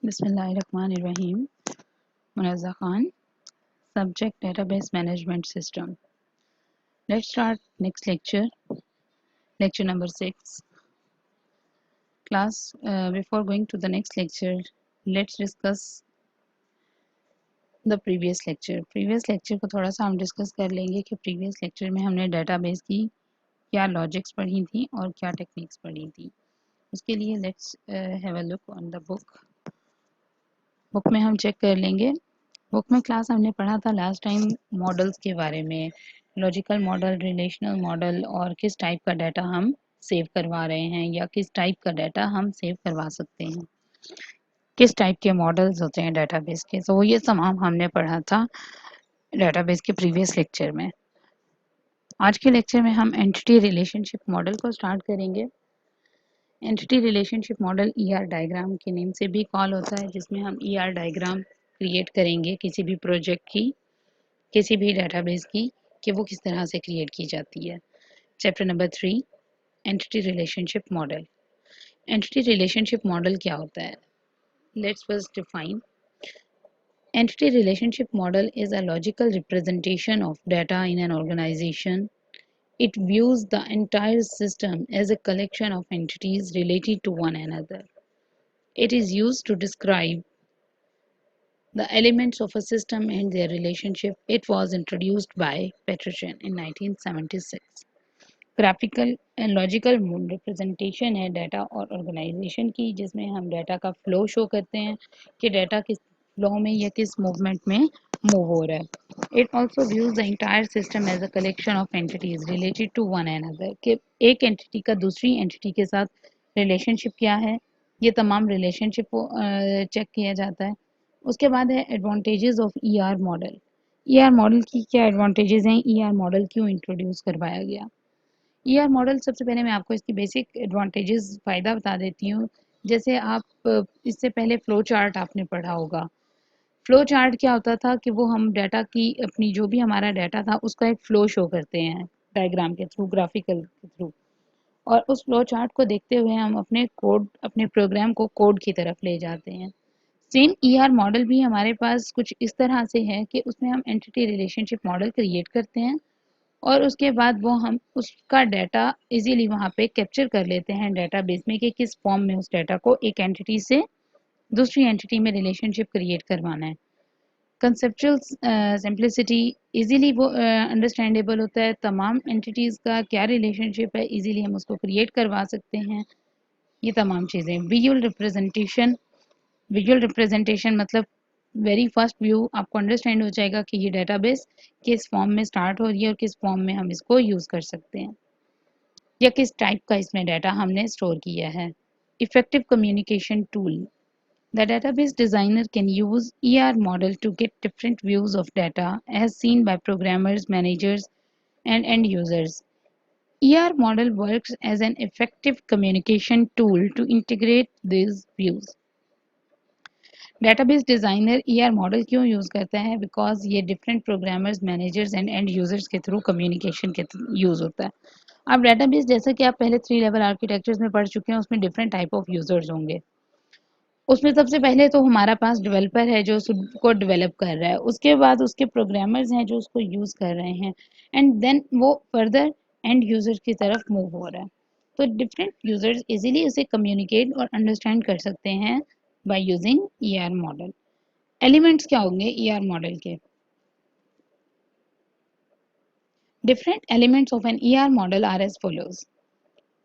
Bismillahirrahmanirrahim. Munazza Khan. Subject Database Management System. Let's start next lecture. Lecture number 6. Class, before going to the next lecture, let's discuss the previous lecture. Previous lecture को थोड़ा सा हम discuss कर लेंगे कि previous lecture में हमने database की क्या लॉजिक्स पढ़ी थी और क्या टेक्निक्स पढ़ी थी. उसके लिए let's have a look on the book. Book में हम चेक कर लेंगे. बुक में क्लास हमने पढ़ा था लास्ट टाइम मॉडल्स के बारे में, लॉजिकल मॉडल, रिलेशनल मॉडल और किस टाइप का डाटा हम सेव करवा रहे हैं या किस टाइप का डाटा हम सेव करवा सकते हैं, किस टाइप के मॉडल्स होते हैं डाटाबेस के. तो ये तमाम हमने पढ़ा था डाटाबेस के प्रीवियस लेक्चर में. आज के लेक्चर में हम एंटिटी रिलेशनशिप मॉडल को स्टार्ट करेंगे. Entity relationship model ER diagram के नेम से भी कॉल होता है, जिसमें हम ईआर डायग्राम क्रिएट करेंगे किसी भी प्रोजेक्ट की, किसी भी डेटाबेस की, कि वो किस तरह से क्रिएट की जाती है. Chapter number 3, entity relationship model. Entity relationship model क्या होता है? Let's first define. Entity relationship model is a logical representation of data in an organization. It views the entire system as a collection of entities related to one another. It is used to describe the elements of a system and their relationship. It was introduced by Petrosian in 1976. Graphical and logical representation है data और organisation की, जिसमें हम data का flow show करते हैं कि data किस फ्लो में या किस मूवमेंट में मूव हो रहा है. It also views the entire system as a collection of entities related to one another, कि एक एंटिटी का दूसरी एंटिटी के साथ रिलेशनशिप क्या है, ये तमाम रिलेशनशिप को चेक किया जाता है. उसके बाद है advantages of ER model. ER model की क्या एडवांटेजेस हैं, ईआर मॉडल क्यों इंट्रोड्यूस करवाया गया. ईआर मॉडल, सबसे पहले मैं आपको इसकी बेसिक एडवांटेजेस फ़ायदा बता देती हूँ. जैसे आप इससे पहले फ़्लो चार्ट आपने पढ़ा होगा. फ़्लो चार्ट क्या होता था कि वो हम डाटा की, अपनी जो भी हमारा डाटा था उसका एक फ़्लो शो करते हैं डायग्राम के थ्रू, ग्राफिकल के थ्रू, और उस फ़्लो चार्ट को देखते हुए हम अपने कोड, अपने प्रोग्राम को कोड की तरफ ले जाते हैं. सेम ईआर मॉडल भी हमारे पास कुछ इस तरह से है कि उसमें हम एंटिटी रिलेशनशिप मॉडल क्रिएट करते हैं और उसके बाद वो हम उसका डाटा इजीली वहाँ पे कैप्चर कर लेते हैं डेटाबेस में कि किस फॉर्म में उस डाटा को एक एंटिटी से दूसरी एंटिटी में रिलेशनशिप क्रिएट करवाना है. कंसेप्चुअल सिंप्लिसिटी, इजीली वो अंडरस्टैंडेबल होता है, तमाम एंटिटीज़ का क्या रिलेशनशिप है इजीली हम उसको क्रिएट करवा सकते हैं, ये तमाम चीज़ें. विजुअल रिप्रेजेंटेशन मतलब वेरी फर्स्ट व्यू आपको अंडरस्टैंड हो जाएगा कि ये डेटाबेस किस फॉर्म में स्टार्ट हो रही है और किस फॉर्म में हम इसको यूज़ कर सकते हैं या किस टाइप का इसमें डाटा हमने स्टोर किया है. Effective communication tool. The database designer can use ER model to get different views of data as seen by programmers, managers, and end users. ER model works as an effective communication tool to integrate these views. Database designer ER model क्यों use करता है? Because ये different programmers, managers and end users के through communication के use होता है. अब database, जैसे कि आप पहले 3 लेवल आर्किटेक्चर्स में पढ़ चुके हैं, उसमें डिफरेंट टाइप ऑफ यूज़र्स होंगे. उसमें सबसे पहले तो हमारा पास डेवलपर है जो उसको डेवलप कर रहा है, उसके बाद उसके प्रोग्रामर्स हैं जो उसको यूज़ कर रहे हैं, एंड देन वो फर्दर एंड यूज़र की तरफ मूव हो रहा है. तो डिफरेंट यूज़र्स इजीली उसे कम्युनिकेट और अंडरस्टैंड कर सकते हैं by using ER model. Elements क्या होंगे ईआर मॉडल के? Different elements of an ER model are as follows.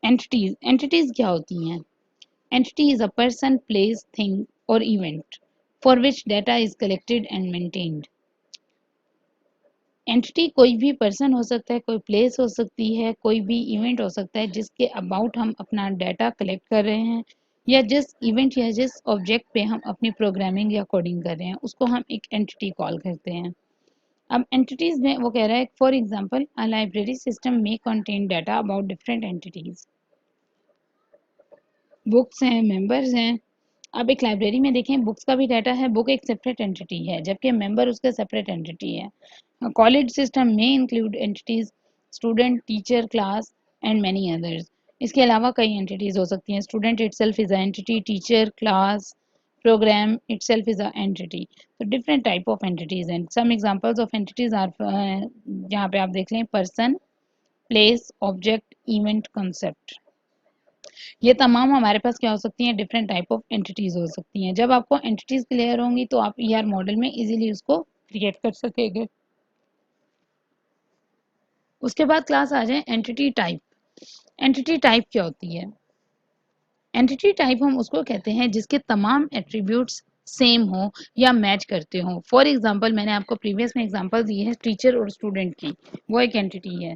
Entities क्या होती हैं? Entity is a person, place, thing और event for which data is collected and maintained. Entity कोई भी person हो सकता है, कोई प्लेस हो सकती है, कोई भी इवेंट हो सकता है जिसके अबाउट हम अपना डाटा कलेक्ट कर रहे हैं, या जिस इवेंट या जिस ऑब्जेक्ट पे हम अपनी प्रोग्रामिंग या कोडिंग कर रहे हैं उसको हम एक एंटिटी कॉल करते हैं. अब एंटिटीज में वो कह रहा है, for example a library system में contain data about different entities. Books हैं, मेंबर्स हैं. अब एक लाइब्रेरी में देखें, बुक्स का भी डाटा है, बुक एक सेपरेट एंटिटी है जबकि मेंबर उसका सेपरेट एंटिटी है. कॉलेज सिस्टम में include entities student, teacher, class and many others. इसके अलावा कई एंटिटीज हो सकती हैं. Student itself is entity, teacher, class, program itself is a entity. So different type of entities and some examples of entities are यहाँ पे आप देख लें person, place, object, event, concept. ये तमाम हमारे पास क्या हो सकती हैं, डिफरेंट टाइप ऑफ एंटिटीज हो सकती हैं. जब आपको एंटिटीज क्लियर होंगी तो आप ईआर मॉडल में इजीली उसको क्रिएट कर सकेंगे. उसके बाद क्लास आ जाए एंटिटी टाइप. एंटिटी टाइप क्या होती है? एंटिटी टाइप हम उसको कहते हैं जिसके तमाम एट्रीब्यूट्स सेम हो या मैच करते हो. फॉर एग्जांपल मैंने आपको प्रीवियस में एग्जांपल दी है टीचर और स्टूडेंट की, वो एक एंटिटी है.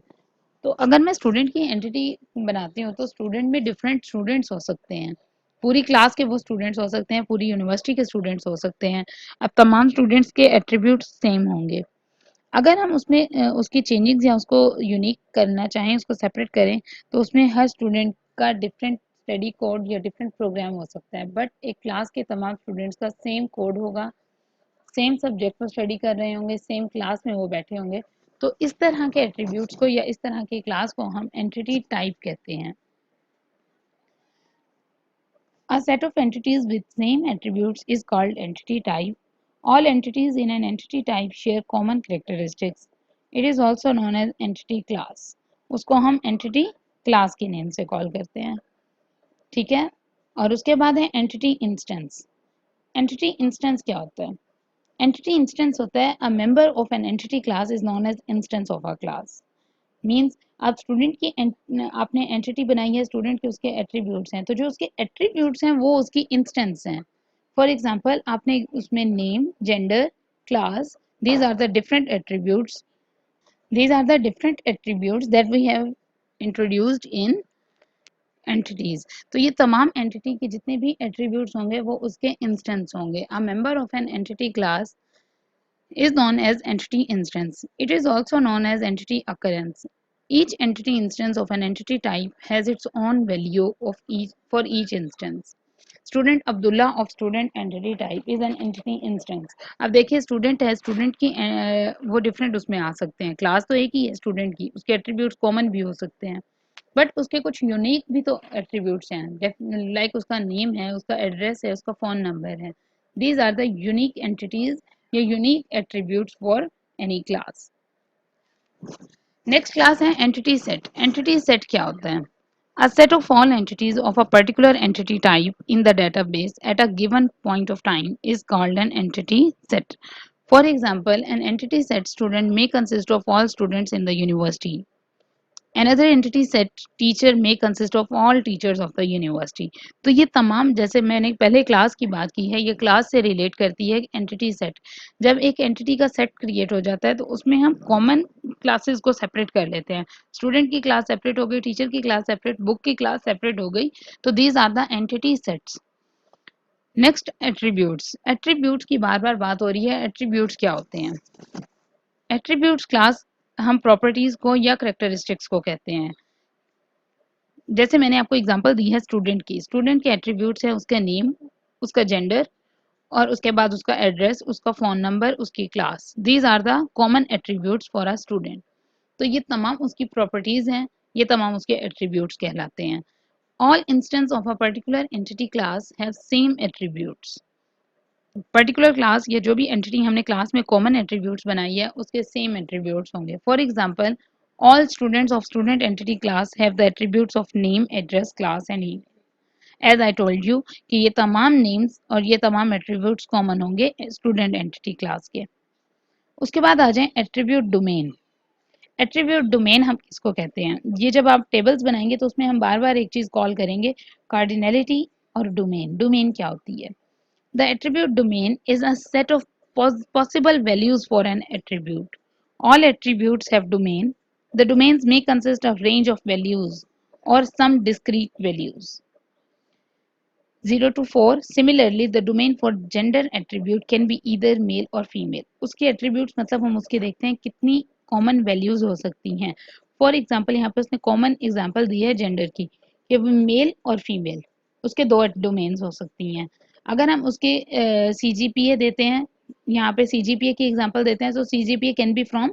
तो अगर मैं स्टूडेंट की एंटिटी बनाती हूँ तो स्टूडेंट में डिफरेंट स्टूडेंट्स हो सकते हैं. पूरी क्लास के वो स्टूडेंट्स हो सकते हैं, पूरी यूनिवर्सिटी के स्टूडेंट्स हो सकते हैं. अब तमाम स्टूडेंट्स के एट्रीब्यूट्स सेम होंगे. अगर हम उसमें उसकी चेंजिंग्स या उसको यूनिक करना चाहें, उसको सेपरेट करें, तो उसमें हर स्टूडेंट का डिफरेंट स्टडी कोड या डिफरेंट प्रोग्राम हो सकता है. बट एक क्लास के तमाम स्टूडेंट्स का सेम कोड होगा, सेम सब्जेक्ट पर स्टडी कर रहे होंगे, सेम क्लास में वो बैठे होंगे. तो इस तरह के एट्रीब्यूट्स को या इस तरह की क्लास को हम एंटिटी टाइप कहते हैं. A set of entities with same attributes is called entity type. All entities in an entity type share common characteristics. It is also known as entity class. उसको हम entity class के name से call करते हैं. ठीक है. और उसके बाद है entity instance. Entity instance क्या होता है? Entity instance होता है a member of an entity class is known as instance of a class. Means आप स्टूडेंट की आपने एंटिटी बनाई है, स्टूडेंट के उसके एट्रीब्यूट्स हैं, तो जो उसके एट्रीब्यूट्स हैं वो उसकी इंस्टेंस हैं. फॉर एग्जांपल आपने उसमें name, gender, class, these are the different attributes, these are the different attributes that we have introduced in entities. तो ये तमाम एंटिटी के जितने भी एट्रीब्यूट्स होंगे वो उसके इंस्टेंस होंगे. A member of an entity class is known as entity instance. It is also known as entity occurrence. Each entity instance of an entity type has its own value of each for each instance. Student Abdullah of student entity type is an entity instance. अब देखिए student है, student की वो different उसमें आ सकते हैं. Class तो एक ही है स्टूडेंट की, उसके एट्रीब्यूट्स कॉमन भी हो सकते हैं, बट उसके कुछ यूनिक भी तो एट्रीब्यूट्स हैं. लाइक उसका नेम है, उसका एड्रेस है, उसका फ़ोन नंबर है. These are the unique entities या unique attributes for any class. Next class है एंटिटी सेट. एंटिटी सेट क्या होता है? A set of all entities of a particular entity type in the database at a given point of time is called an entity set. For example, an entity set student may consist of all students in the university. Another entity set teacher may consist of all teachers of the university. तो ये तमाम, जैसे मैंने पहले class की बात की है, ये क्लास से रिलेट करती है एंटिटी सेट. जब एक एंटिटी का सेट क्रिएट हो जाता है तो उसमें हम कॉमन क्लासेस को सेपरेट कर लेते हैं. स्टूडेंट की क्लास सेपरेट हो गई, टीचर की क्लास सेपरेट, बुक की क्लास सेपरेट हो गई. तो these are the entity sets. Next attributes. Attributes की बार बार बात हो रही है. एट्रीब्यूट्स क्या होते हैं? एट्रीब्यूट्स क्लास हम प्रॉपर्टीज को या करेक्टरिस्टिक्स को कहते हैं. जैसे मैंने आपको एग्जांपल दी है स्टूडेंट की. स्टूडेंट के एट्रीब्यूट्स है उसका नेम, उसका जेंडर और उसके बाद उसका एड्रेस, उसका फ़ोन नंबर, उसकी class. These are the common attributes for a student. तो ये तमाम उसकी प्रॉपर्टीज़ हैं, ये तमाम उसके एट्रीब्यूट्स कहलाते हैं. All instance of a particular entity class have same attributes. Particular class या जो भी एंटिटी हमने क्लास में कॉमन एट्रीब्यूट्स बनाई है उसके सेम एट्रीब्यूट्स होंगे. For example all students of student entity class have the attributes of name, address, class and email. As I told you कि ये तमाम नेम्स और ये तमाम एट्रीब्यूट्स कॉमन होंगे स्टूडेंट एंटिटी क्लास के. उसके बाद आ जाए एट्रीब्यूट डोमेन. एट्रीब्यूट डोमेन हम किसको कहते हैं? ये जब आप टेबल्स बनाएंगे तो उसमें हम बार बार एक चीज़ कॉल करेंगे, कार्डिनलिटी और डोमेन. डोमेन क्या होती है? The attribute domain is a set of possible values for an attribute. All attributes have domain. The domains may consist of range of values or some discrete values. 0 to 4. Similarly, the domain for gender attribute can be either male or female. उसके attributes मतलब हम उसके देखते हैं कितनी common values हो सकती हैं. For example, यहाँ पे उसने common example दी है gender की कि मेल और फीमेल, उसके दो domains हो सकती हैं. अगर हम उसके CGPA देते हैं, यहाँ पे CGPA की एग्जांपल देते हैं, तो CGPA can be from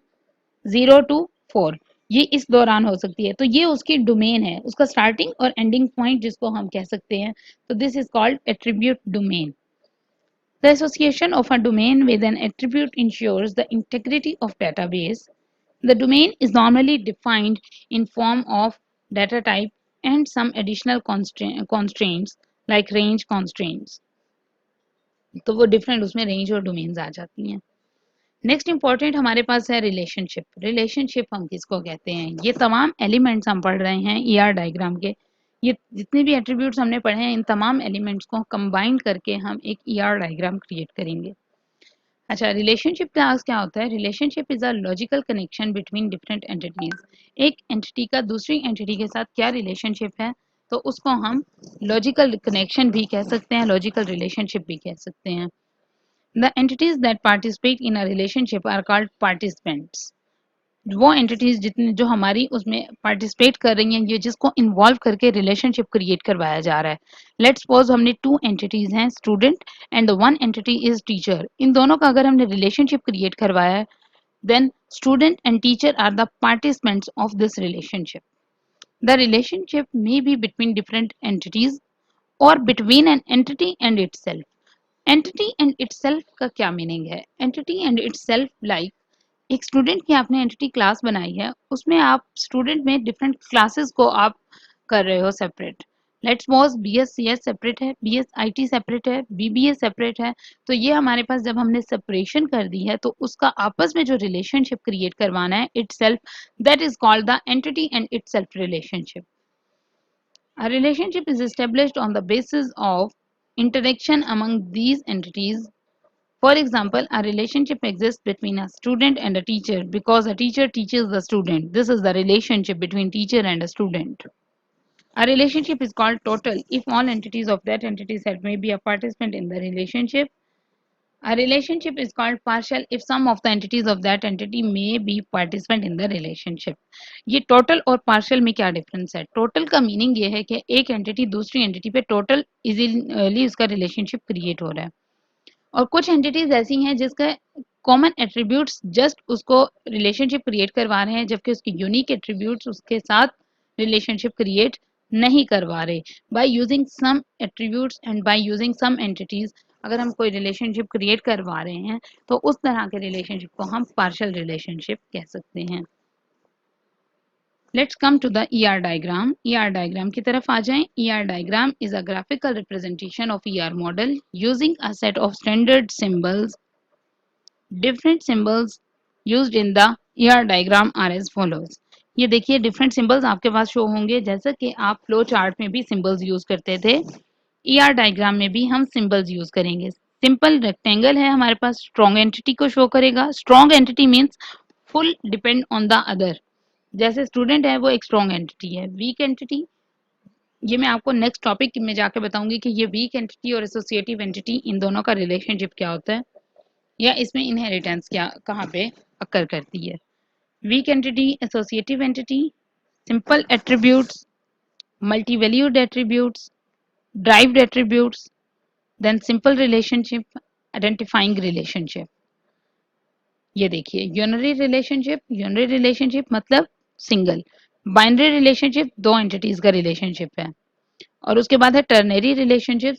0 to 4. ये इस दौरान हो सकती है. तो ये उसकी डोमेन है, उसका स्टार्टिंग और एंडिंग पॉइंट जिसको हम कह सकते हैं. तो this is called attribute domain. The association of a domain with an attribute ensures the integrity of database. The domain is normally defined in form of data type and some additional constraints like range constraints. तो वो different उसमें range और domains आ जाती हैं। Next important हमारे पास है relationship. Relationship हम किसको कहते हैं? ये तमाम एलिमेंट्स हम पढ़ रहे हैं ईआर डायग्राम के। ये जितने भी एट्रीब्यूट्स हमने पढ़े हैं इन तमाम एलिमेंट्स को कंबाइन करके हम एक ईआर डायग्राम क्रिएट करेंगे। अच्छा, रिलेशनशिप क्लास क्या होता है? Relationship is a logical connection between different entities. एक एंटिटी का दूसरी एंटिटी के साथ क्या रिलेशनशिप है, तो उसको हम लॉजिकल कनेक्शन भी कह सकते हैं, लॉजिकल रिलेशनशिप भी कह सकते हैं। The entities that participate in a relationship are called participants. वो एंटिटीज जितने जो हमारी उसमें पार्टिसिपेट कर रही हैं, ये जिसको इन्वॉल्व करके रिलेशनशिप क्रिएट करवाया जा रहा है। लेट्स सपोज हमने टू एंटिटीज हैं, student and one entity is teacher. इन दोनों का अगर हमने रिलेशनशिप क्रिएट करवाया है, then student and teacher are the participants of this relationship. The relationship may be between different entities और between an entity and itself. Entity and itself का क्या मीनिंग है? एंटिटी एंड इटसेल्फ लाइक एक student की आपने entity class बनाई है, उसमें आप स्टूडेंट में डिफरेंट क्लासेस को आप कर रहे हो separate. Let's suppose BScs separate है, BSIT सेपरेट है, BBA सेपरेट है। तो ये हमारे पास जब हमने सेपरेशन कर दी है तो उसका आपस में जो रिलेशनशिप क्रिएट करवाना है itself, that is called the entity and itself relationship. A relationship is established on the basis of interaction among these entities. For example, a relationship exists between a student and a teacher because a teacher teaches the student. This is the relationship between teacher and a student. A relationship is called total if all entities of that entity set may be a participant in the relationship. A relationship is called partial if some of the entities of that entity may be participant in the relationship. ये total और partial में क्या difference है? Total का meaning ये है कि एक एंटिटी दूसरी एंटिटी पे टोटल इजीली उसका रिलेशनशिप क्रिएट हो रहा है, और कुछ एंटिटीज ऐसी हैं जिसका कॉमन एट्रीब्यूट्स जस्ट उसको रिलेशनशिप क्रिएट करवा रहे हैं, जबकि उसके यूनिक एट्रीब्यूट्स उसके साथ रिलेशनशिप क्रिएट नहीं करवा रहे। By using some attributes and by using some entities अगर हम कोई रिलेशनशिप क्रिएट करवा रहे हैं तो उस तरह के रिलेशनशिप को हम पार्शियल रिलेशनशिप कह सकते हैं। Let's come to the ER diagram. ER diagram की तरफ आ जाएं। ER diagram is a graphical representation of ER model using a set of standard symbols. Different symbols used in the ER diagram are as follows. ये देखिए different symbols आपके पास show होंगे, जैसा कि आप फ्लो चार्ट में भी सिंबल्स यूज करते थे, ER डायग्राम में भी हम सिंबल्स यूज करेंगे। सिंपल रेक्टेंगल है हमारे पास, स्ट्रॉन्ग एंटिटी को शो करेगा। Strong entity means full depend on the other. जैसे स्टूडेंट है वो एक स्ट्रॉन्ग एंटिटी है। वीक एंटिटी, ये मैं आपको नेक्स्ट टॉपिक में जाके बताऊंगी कि ये वीक एंटिटी और एसोसिएटिव एंटिटी इन दोनों का रिलेशनशिप क्या होता है, या इसमें इनहेरिटेंस क्या कहाँ पे अकर करती है। Weak entity, associative entity, simple attributes, multi valued attributes, derived attributes, then simple relationship, identifying relationship. ये देखिए यूनरी रिलेशनशिप, यूनरी रिलेशनशिप मतलब सिंगल। बाइनरी रिलेशनशिप दो एंटिटीज का रिलेशनशिप है। और उसके बाद है टर्नरी रिलेशनशिप,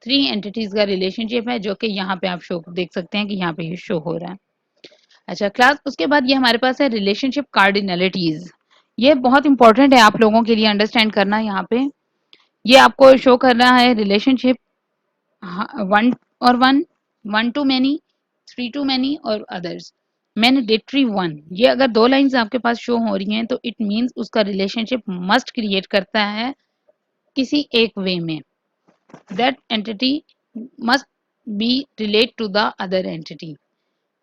थ्री एंटिटीज का रिलेशनशिप है, जो कि यहाँ पे आप शो देख सकते हैं कि यहाँ पे ये शो हो रहा है। अच्छा क्लास, उसके बाद ये हमारे पास है रिलेशनशिप कार्डिनलिटीज। ये बहुत इंपॉर्टेंट है आप लोगों के लिए अंडरस्टैंड करना। यहाँ पे ये आपको शो कर रहा है रिलेशनशिप वन और one, one to many, three to many और अदर्स। मैंडेटरी वन, ये अगर दो लाइंस आपके पास शो हो रही हैं तो इट मींस उसका रिलेशनशिप मस्ट क्रिएट करता है किसी एक वे में। That entity must be relate to the other entity.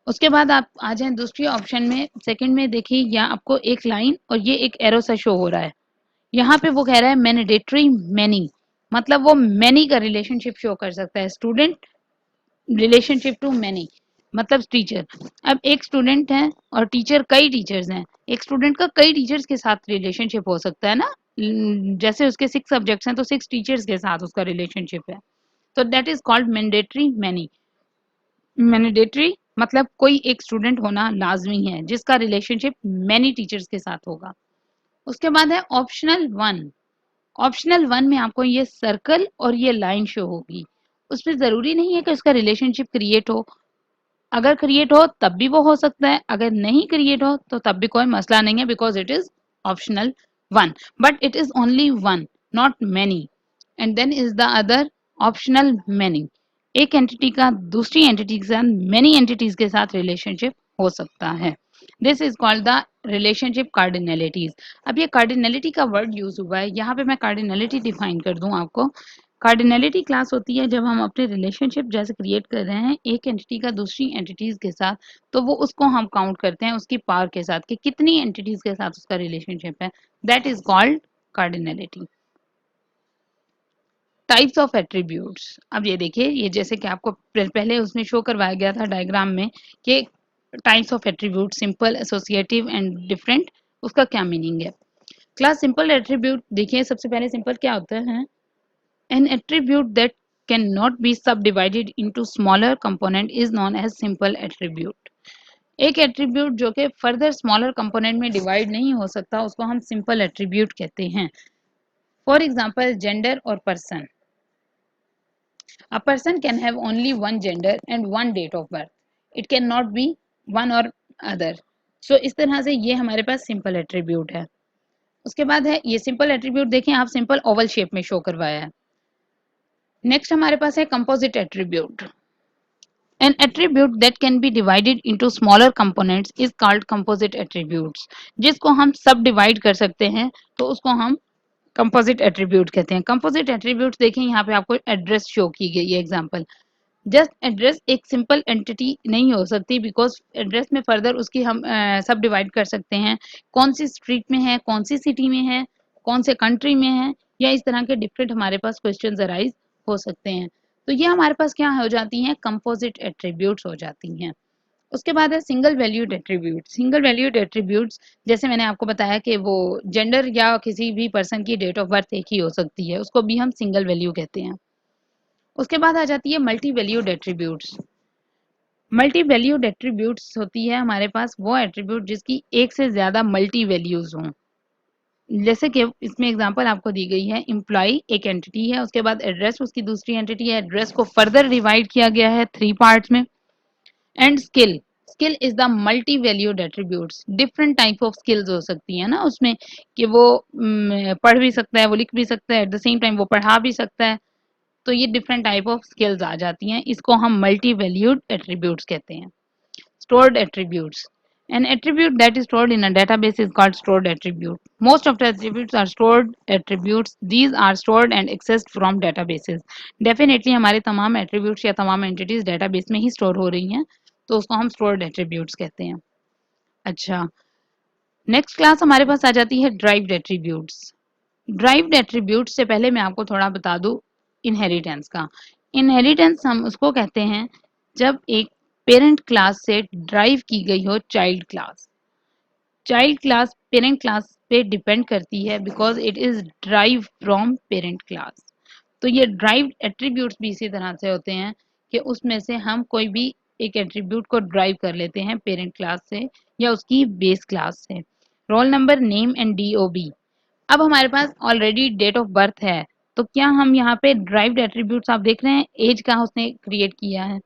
उसके बाद आप आ जाएं दूसरी ऑप्शन में, सेकंड में देखिए यहाँ आपको एक लाइन और ये एक एरो सा शो हो रहा है। यहाँ पे वो कह रहा है मैंडेटरी मैनी, मतलब वो मैनी का रिलेशनशिप शो कर सकता है। स्टूडेंट रिलेशनशिप टू मैनी मतलब टीचर। अब एक स्टूडेंट है और टीचर, कई टीचर्स हैं, एक स्टूडेंट का कई टीचर्स के साथ रिलेशनशिप हो सकता है ना। जैसे उसके 6 सब्जेक्ट्स हैं तो 6 टीचर्स के साथ उसका रिलेशनशिप है, तो that is called mandatory many. Mandatory मतलब कोई एक स्टूडेंट होना लाजमी है जिसका रिलेशनशिप मैनी टीचर्स के साथ होगा। उसके बाद है ऑप्शनल वन। ऑप्शनल वन में आपको ये सर्कल और ये लाइन शो होगी। उसमें ज़रूरी नहीं है कि उसका रिलेशनशिप क्रिएट हो। अगर क्रिएट हो तब भी वो हो सकता है, अगर नहीं क्रिएट हो तो तब भी कोई मसला नहीं है, because it is optional one, but it is only one, not many. And then is the other optional many. एक एंटिटी का दूसरी एंटिटी के साथ, मैनी एंटिटीज के साथ रिलेशनशिप हो सकता है। This is called the relationship cardinalities. अब ये कार्डिनलिटी का वर्ड यूज हुआ है, यहाँ पे मैं कार्डिनलिटी डिफाइन कर दूं आपको। कार्डिनलिटी क्लास होती है जब हम अपने रिलेशनशिप जैसे क्रिएट कर रहे हैं एक एंटिटी का दूसरी एंटिटीज के साथ, तो वो उसको हम काउंट करते हैं उसकी पावर के साथ कि कितनी एंटिटीज के साथ उसका रिलेशनशिप है। That is called cardinality. Types of attributes. अब ये देखिए, ये जैसे कि आपको पहले उसमें शो करवाया गया था डायग्राम में कि types of attribute, simple, associative and different, उसका क्या मीनिंग है। क्लास सिंपल एट्रीब्यूट, देखिए सबसे पहले सिंपल क्या होता है। An attribute that cannot be subdivided into smaller component is known as simple attribute. एक एट्रीब्यूट जो कि फर्दर स्मॉलर कंपोनेंट में डिवाइड नहीं हो सकता उसको हम सिंपल एट्रीब्यूट कहते हैं। फॉर एग्जांपल जेंडर और person. A person can have only one gender and one date of birth. It cannot be one or other. So इस तरह से ये हमारे पास सिंपल एट्रीब्यूट है। उसके बाद है ये सिंपल एट्रीब्यूट, देखें आप सिंपल ओवल शेप में शो करवाया है। नेक्स्ट हमारे पास है composite attribute. An attribute that can be divided into smaller components is called composite attributes. जिसको हम सब डिवाइड कर सकते हैं तो उसको हम कंपोजिट एट्रीब्यूट कहते हैं। कंपोजिट एट्रीब्यूट्स देखें यहाँ पे आपको एड्रेस शो की गई है एग्जांपल। जस्ट एड्रेस एक सिंपल एंटिटी नहीं हो सकती, बिकॉज एड्रेस में फर्दर उसकी हम सब डिवाइड कर सकते हैं। कौन सी स्ट्रीट में है, कौन सी सिटी में है, कौन से कंट्री में है, या इस तरह के डिफरेंट हमारे पास क्वेश्चन अराइज हो सकते हैं। तो ये हमारे पास क्या हो जाती हैं, कंपोजिट एट्रीब्यूट्स हो जाती हैं। उसके बाद है single valued attribute. Single valued attributes जैसे मैंने आपको बताया कि वो जेंडर या किसी भी पर्सन की डेट ऑफ बर्थ एक ही हो सकती है, उसको भी हम सिंगल वैल्यू कहते हैं। उसके बाद आ जाती है multi valued attributes. Multi valued attributes होती है हमारे पास वो एट्रीब्यूट जिसकी एक से ज्यादा मल्टी वैल्यूज हों। जैसे कि इसमें एग्जांपल आपको दी गई है, एम्प्लॉय एक एंटिटी है, उसके बाद एड्रेस उसकी दूसरी एंटिटी है, एड्रेस को फर्दर डिवाइड किया गया है 3 पार्ट्स में। And skill, skill is the multi valued attributes. Different type of skills हो सकती है ना उसमें, कि वो पढ़ भी सकता है, वो लिख भी सकता है, एट द सेम टाइम वो पढ़ा भी सकता है। तो ये डिफरेंट टाइप ऑफ स्किल्स आ जाती हैं, इसको हम मल्टी वैल्यूड एट्रीब्यूट्स कहते हैं। Stored attributes. An attribute that is stored in a database is called stored attribute. Most of the attributes are stored attributes. These are stored and accessed from databases. Definitely हमारे तमाम attributes या तमाम entities database में ही store हो रही हैं, तो उसको हम stored attributes कहते हैं। अच्छा, नेक्स्ट क्लास हमारे पास आ जाती है ड्राइव्ड एट्रीब्यूट्स। ड्राइव्ड एट्रीब्यूट से पहले मैं आपको थोड़ा बता दूं इनहेरिटेंस का। इनहेरिटेंस हम उसको कहते हैं जब एक पेरेंट क्लास से ड्राइव की गई हो child class. Child class parent class पे डिपेंड करती है because it is drive from parent class. तो ये ड्राइव्ड एट्रीब्यूट्स भी इसी तरह से होते हैं कि उसमें से हम कोई भी एक एट्रीब्यूट को ड्राइव कर लेते हैं पेरेंट क्लास से या उसकी बेस क्लास से। Roll number, name and DOB. अब हमारे पास ऑलरेडी डेट ऑफ बर्थ है, तो क्या हम यहाँ पे ड्राइव्ड एट्रीब्यूट्स आप देख रहे हैं, एज का उसने क्रिएट किया है,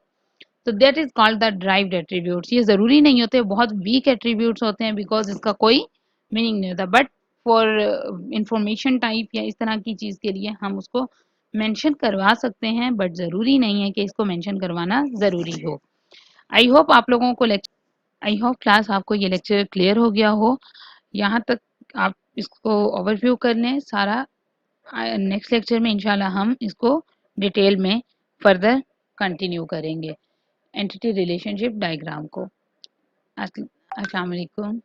तो that is called the derived attributes. ये जरूरी नहीं होते, बहुत वीक एट्रीब्यूट्स होते हैं बिकॉज इसका कोई मीनिंग नहीं होता, बट फॉर इंफॉर्मेशन टाइप या इस तरह की चीज के लिए हम उसको मेंशन करवा सकते हैं, बट जरूरी नहीं है कि इसको मेंशन करवाना जरूरी हो। आई होप आप लोगों को आई होप क्लास आपको ये लेक्चर क्लियर हो गया हो। यहाँ तक आप इसको ओवरव्यू कर लें सारा। नेक्स्ट लेक्चर में इंशाल्लाह हम इसको डिटेल में फर्दर कंटिन्यू करेंगे एंटिटी रिलेशनशिप डायग्राम को। अस्सलाम वालेकुम।